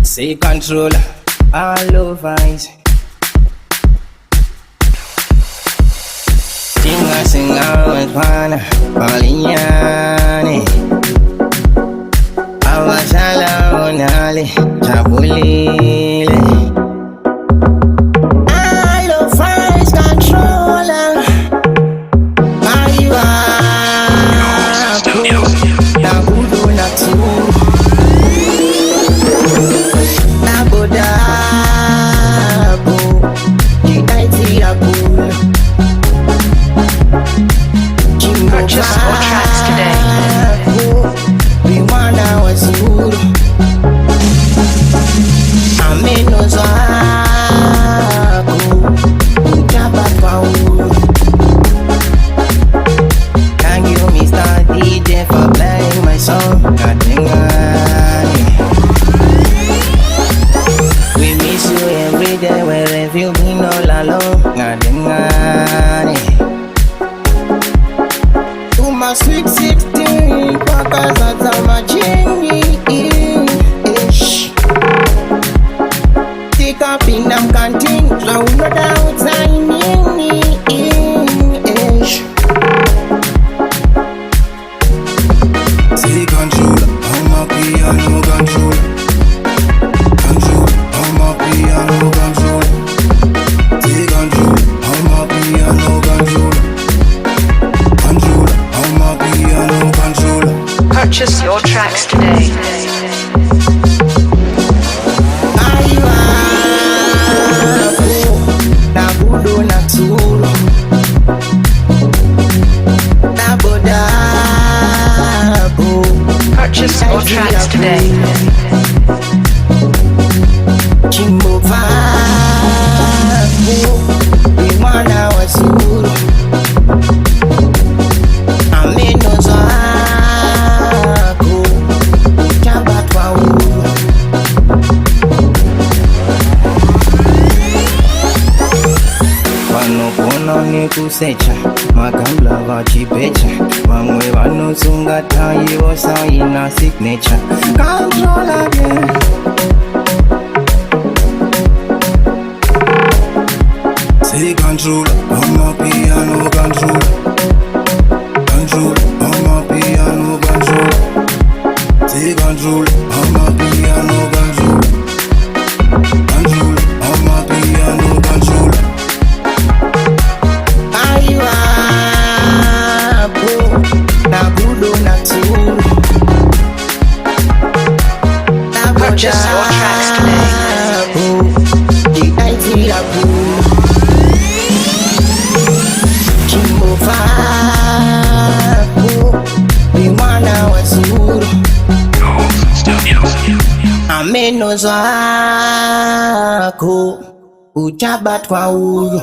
Say control all over eyes. Singa singa wana Malinyane Awasala onale Tabulile all of eyes controller Maiwa Nabudu natu Nabodabu Kidaiti abula. Purchase your tracks today. We want our soul. Ameno zako utapata. Thank you, Mr. DJ, for playing my song. We miss you every day, wherever you been all alone. My sweet 16, paka za majini ish. Take up in them canteen, round the outside ish. Say control, I'm a piano control. Control, I'm a piano control. Say control, I'm a piano control. Control, I'm a piano controller. Purchase your tracks today. Nabudu naturu Nabodabu. Purchase your tracks today. Chimbovabu Imana wasuru Ameno zako utabatwa uru. Vanopona nekusecha magambla vachipecha. Vamwe vanosunga tayi vosaina signature. Control again. Say control, I'm a piano control. Control, I'm a piano control. Say control, I'm a piano control. Control, I'm a piano control. Aiwapo nabudu naturu. Purchase your tracks today. Kidaiti abula. Chimbovabu Imana wasuru. Ameno zako utabatwa uru.